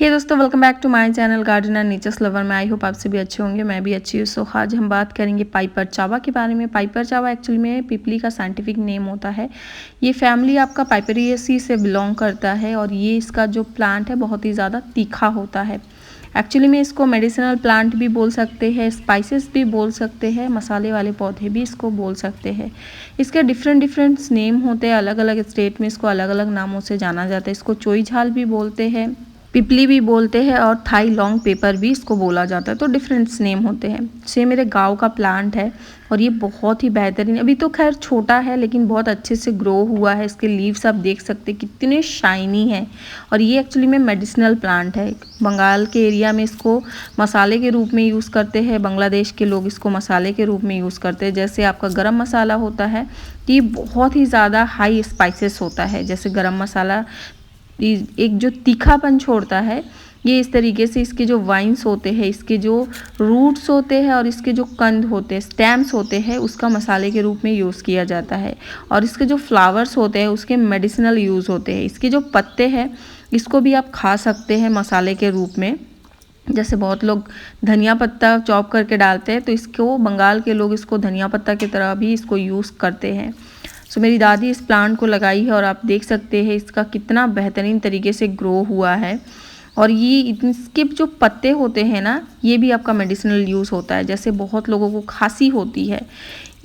हे दोस्तों, welcome back to my channel garden and nature's lover में। I hope आप सभी अच्छे होंगे, मैं भी अच्छी हूँ। सो आज हम बात करेंगे पाइपर चावा के बारे में। पाइपर चावा एक्चुअली में पिपली का साइंटिफिक नेम होता है। ये फैमिली आपका पाइपरेसी से बिलोंग करता है और ये इसका जो प्लांट है बहुत ही ज़्यादा तीखा होता है। एक्चुअली में इसको मेडिसिनल प्लांट भी बोल सकते हैं, स्पाइसेस भी बोल सकते हैं, मसाले वाले पौधे भी इसको बोल सकते हैं। इसके डिफरेंट नेम होते हैं, अलग अलग स्टेट में इसको अलग अलग नामों से जाना जाता है। इसको चोई झाल भी बोलते हैं, पिपली भी बोलते हैं और थाई लॉन्ग पेपर भी इसको बोला जाता है। तो डिफरेंट नेम होते हैं। से मेरे गांव का प्लांट है और ये बहुत ही बेहतरीन, अभी तो खैर छोटा है लेकिन बहुत अच्छे से ग्रो हुआ है। इसके लीव्स आप देख सकते हैं कितने शाइनी हैं और ये एक्चुअली में मेडिसिनल प्लांट है। बंगाल के एरिया में इसको मसाले के रूप में यूज़ करते हैं, बांग्लादेश के लोग इसको मसाले के रूप में यूज़ करते हैं। जैसे आपका गरम मसाला होता है, ये बहुत ही ज़्यादा हाई स्पाइसेस होता है। जैसे गरम मसाला एक जो तीखापन छोड़ता है, ये इस तरीके से इसके जो वाइन्स होते हैं, इसके जो रूट्स होते हैं और इसके जो कंद होते हैं, स्टेम्स होते हैं, उसका मसाले के रूप में यूज़ किया जाता है। और इसके जो फ्लावर्स होते हैं उसके मेडिसिनल यूज़ होते हैं। इसके जो पत्ते हैं इसको भी आप खा सकते हैं मसाले के रूप में। जैसे बहुत लोग धनिया पत्ता चॉप करके डालते हैं, तो इसको बंगाल के लोग इसको धनिया पत्ता की तरह भी इसको यूज़ करते हैं। सो मेरी दादी इस प्लांट को लगाई है और आप देख सकते हैं इसका कितना बेहतरीन तरीके से ग्रो हुआ है। और ये इसके जो पत्ते होते हैं ना, ये भी आपका मेडिसिनल यूज़ होता है। जैसे बहुत लोगों को खांसी होती है,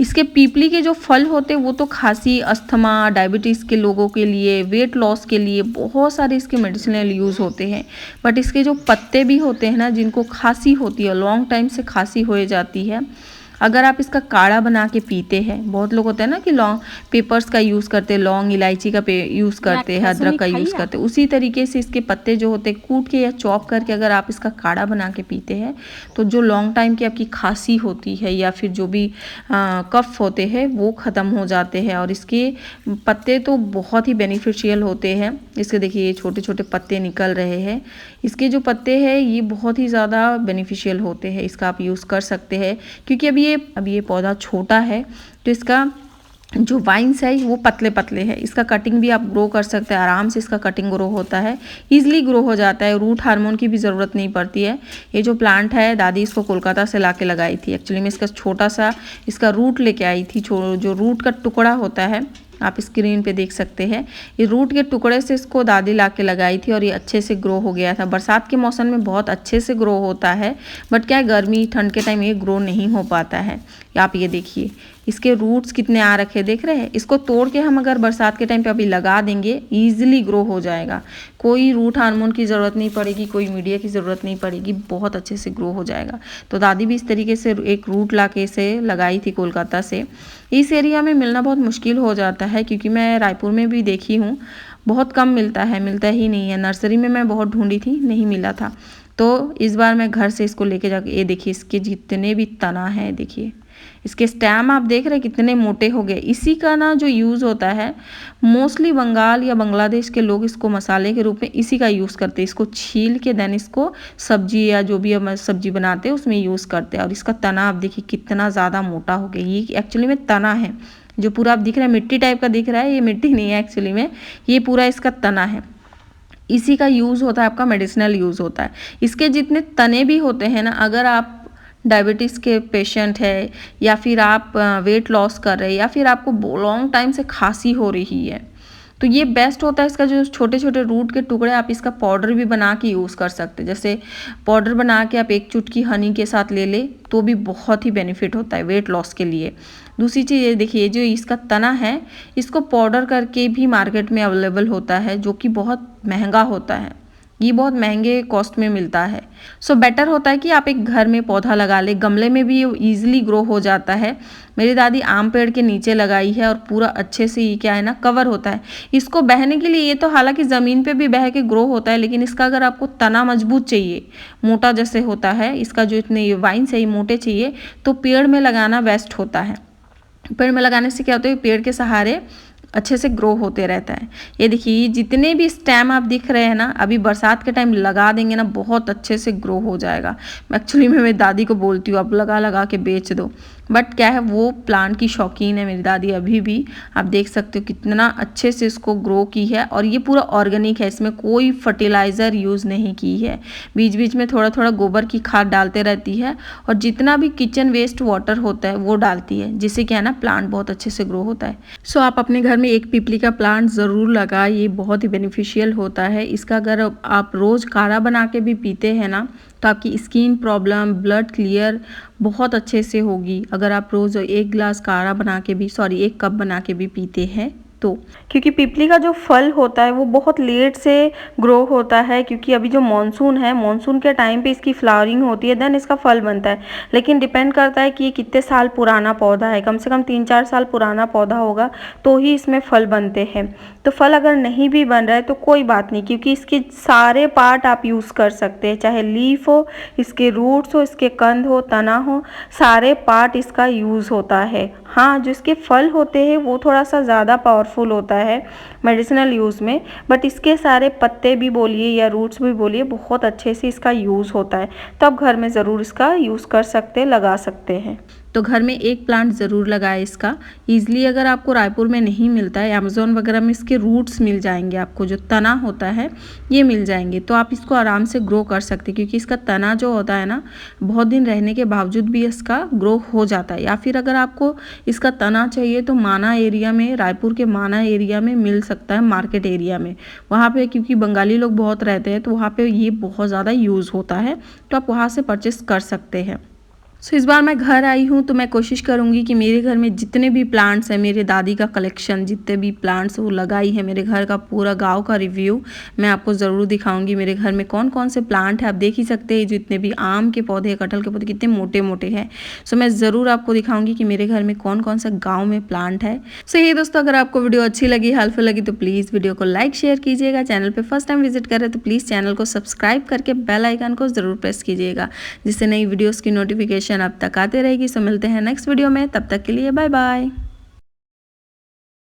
इसके पीपली के जो फल होते हैं वो तो खांसी, अस्थमा, डायबिटीज़ के लोगों के लिए, वेट लॉस के लिए बहुत सारे इसके मेडिसिनल यूज़ होते हैं। बट इसके जो पत्ते भी होते हैं ना, जिनको खांसी होती है, लॉन्ग टाइम से खांसी हो जाती है, अगर आप इसका काढ़ा बना के पीते हैं, बहुत लोग होते हैं ना कि लौंग पेपर्स का यूज़ करते हैं, लौंग इलायची का यूज़ करते हैं, अदरक का यूज़ करते हैं, उसी तरीके से इसके पत्ते जो होते हैं कूट के या चॉप करके अगर आप इसका काढ़ा बना के पीते हैं, तो जो लॉन्ग टाइम की आपकी खांसी होती है या फिर जो भी कफ होते हैं वो ख़त्म हो जाते हैं। और इसके पत्ते तो बहुत ही बेनिफिशियल होते हैं। इसके देखिए ये छोटे छोटे पत्ते निकल रहे हैं। इसके जो पत्ते हैं ये बहुत ही ज़्यादा बेनिफिशियल होते हैं, इसका आप यूज़ कर सकते हैं। क्योंकि अभी ये पौधा छोटा है तो इसका जो वाइन्स है वो पतले पतले है। इसका कटिंग भी आप ग्रो कर सकते हैं, आराम से इसका कटिंग ग्रो होता है, ईजिली ग्रो हो जाता है। रूट हार्मोन की भी ज़रूरत नहीं पड़ती है। ये जो प्लांट है दादी इसको कोलकाता से ला के लगाई थी। एक्चुअली में इसका छोटा सा इसका रूट लेके आई थी। जो रूट का टुकड़ा होता है आप स्क्रीन पे देख सकते हैं, ये रूट के टुकड़े से इसको दादी ला के लगाई थी और ये अच्छे से ग्रो हो गया था। बरसात के मौसम में बहुत अच्छे से ग्रो होता है, बट क्या है गर्मी ठंड के टाइम ये ग्रो नहीं हो पाता है। आप ये देखिए इसके रूट्स कितने आ रखे देख रहे हैं। इसको तोड़ के हम अगर बरसात के टाइम पे अभी लगा देंगे, ईजिली ग्रो हो जाएगा। कोई रूट हार्मोन की ज़रूरत नहीं पड़ेगी, कोई मीडिया की ज़रूरत नहीं पड़ेगी, बहुत अच्छे से ग्रो हो जाएगा। तो दादी भी इस तरीके से एक रूट ला के इसे लगाई थी कोलकाता से। इस एरिया में मिलना बहुत मुश्किल हो जाता है, क्योंकि मैं रायपुर में भी देखी हूँ, बहुत कम मिलता है, मिलता ही नहीं है। नर्सरी में मैं बहुत ढूंढी थी, नहीं मिला था। तो इस बार मैं घर से इसको लेके जाके, ये देखिए इसके जितने भी तना हैं, देखिए इसके स्टेम आप देख रहे हैं कितने मोटे हो गए। इसी का ना जो यूज़ होता है, मोस्टली बंगाल या बांग्लादेश के लोग इसको मसाले के रूप में इसी का यूज़ करते हैं। इसको छील के देन इसको सब्जी या जो भी हम सब्जी बनाते हैं उसमें यूज़ करते हैं। और इसका तना आप देखिए कितना ज़्यादा मोटा हो गया। ये एक्चुअली में तना है, जो पूरा आप दिख रहा है मिट्टी टाइप का दिख रहा है, ये मिट्टी नहीं है एक्चुअली में, ये पूरा इसका तना है। इसी का यूज़ होता है, आपका मेडिसिनल यूज़ होता है। इसके जितने तने भी होते हैं ना, अगर आप डायबिटीज़ के पेशेंट है या फिर आप वेट लॉस कर रहे हैं या फिर आपको लॉन्ग टाइम से खांसी हो रही है, तो ये बेस्ट होता है। इसका जो छोटे छोटे रूट के टुकड़े आप इसका पाउडर भी बना के यूज़ कर सकते हैं। जैसे पाउडर बना के आप एक चुटकी हनी के साथ ले ले तो भी बहुत ही बेनिफिट होता है वेट लॉस के लिए। दूसरी चीज़ ये देखिए, जो इसका तना है इसको पाउडर करके भी मार्केट में अवेलेबल होता है, जो कि बहुत महंगा होता है। ये बहुत महंगे कॉस्ट में मिलता है। सो बेटर होता है कि आप एक घर में पौधा लगा ले, गमले में भी ईजिली ग्रो हो जाता है। मेरी दादी आम पेड़ के नीचे लगाई है और पूरा अच्छे से ये क्या है ना कवर होता है। इसको बहने के लिए, ये तो हालांकि ज़मीन पे भी बह के ग्रो होता है, लेकिन इसका अगर आपको तना मजबूत चाहिए, मोटा जैसे होता है, इसका जो इतने ये वाइन्स है ये मोटे चाहिए, तो पेड़ में लगाना बेस्ट होता है। पेड़ में लगाने से क्या होता है, पेड़ के सहारे अच्छे से ग्रो होते रहता है। ये देखिए जितने भी स्टेम आप दिख रहे हैं ना, अभी बरसात के टाइम लगा देंगे ना, बहुत अच्छे से ग्रो हो जाएगा। एक्चुअली मैं मेरी दादी को बोलती हूँ अब लगा लगा के बेच दो, बट क्या है, वो प्लांट की शौकीन है मेरी दादी अभी भी। आप देख सकते हो कितना अच्छे से इसको ग्रो की है, और ये पूरा ऑर्गेनिक है, इसमें कोई फर्टिलाइज़र यूज़ नहीं की है। बीच बीच में थोड़ा थोड़ा गोबर की खाद डालते रहती है, और जितना भी किचन वेस्ट वाटर होता है वो डालती है, जिससे क्या है ना, प्लांट बहुत अच्छे से ग्रो होता है। सो आप अपने घर में एक पिपली का प्लांट ज़रूर लगाए, ये बहुत ही बेनिफिशियल होता है। इसका अगर आप रोज़ काढ़ा बना के भी पीते हैं ना, तो आपकी स्किन प्रॉब्लम, ब्लड क्लियर बहुत अच्छे से होगी। अगर आप रोज़ एक गिलास काढ़ा बना के भी, सॉरी, एक कप बना के भी पीते हैं तो। क्योंकि पिपली का जो फल होता है वो बहुत लेट से ग्रो होता है, क्योंकि अभी जो मानसून है, मानसून के टाइम पे इसकी फ्लावरिंग होती है, देन इसका फल बनता है। लेकिन डिपेंड करता है कि ये कितने साल पुराना पौधा है, कम से कम 3-4 साल पुराना पौधा होगा तो ही इसमें फल बनते हैं। तो फल अगर नहीं भी बन रहा है तो कोई बात नहीं, क्योंकि इसके सारे पार्ट आप यूज़ कर सकते हैं, चाहे लीफ हो, इसके रूट्स हो, इसके कंद हो, तना हो, सारे पार्ट इसका यूज़ होता है। हाँ, जो इसके फल होते हैं वो थोड़ा सा ज़्यादा पावरफुल होता है मेडिसिनल यूज़ में, बट इसके सारे पत्ते भी बोलिए या रूट्स भी बोलिए, बहुत अच्छे से इसका यूज़ होता है। तो आप घर में ज़रूर इसका यूज़ कर सकते हैं, लगा सकते हैं। तो घर में एक प्लांट ज़रूर लगाए इसका। ईज़िली अगर आपको रायपुर में नहीं मिलता है, अमेज़ोन वगैरह में इसके रूट्स मिल जाएंगे आपको, जो तना होता है ये मिल जाएंगे, तो आप इसको आराम से ग्रो कर सकते हैं। क्योंकि इसका तना जो होता है ना, बहुत दिन रहने के बावजूद भी इसका ग्रो हो जाता है। या फिर अगर आपको इसका तना चाहिए तो माना एरिया में, रायपुर के माना एरिया में मिल सकता है, मार्केट एरिया में। वहाँ पे क्योंकि बंगाली लोग बहुत रहते हैं तो वहाँ पे ये बहुत ज़्यादा यूज़ होता है, तो आप वहाँ से परचेस कर सकते हैं। सो इस बार मैं घर आई हूँ तो मैं कोशिश करूँगी कि मेरे घर में जितने भी प्लांट्स हैं, मेरे दादी का कलेक्शन, जितने भी प्लांट्स वो लगाई है, मेरे घर का पूरा गांव का रिव्यू मैं आपको ज़रूर दिखाऊंगी। मेरे घर में कौन कौन से प्लांट है आप देख ही सकते हैं, जितने भी आम के पौधे, कटहल के पौधे कितने मोटे मोटे हैं। सो मैं ज़रूर आपको दिखाऊंगी कि मेरे घर में कौन कौन सा गाँव में प्लांट है। सो ये दोस्तों, अगर आपको वीडियो अच्छी लगी, हेल्पफुल लगी, तो प्लीज़ वीडियो को लाइक शेयर कीजिएगा। चैनल पर फर्स्ट टाइम विजिट करें तो प्लीज़ चैनल को सब्सक्राइब करके बेल आइकन को ज़रूर प्रेस कीजिएगा, जिससे नई वीडियोज़ की नोटिफिकेशन अब तक आते रहेगी। सो मिलते हैं नेक्स्ट वीडियो में, तब तक के लिए बाय बाय।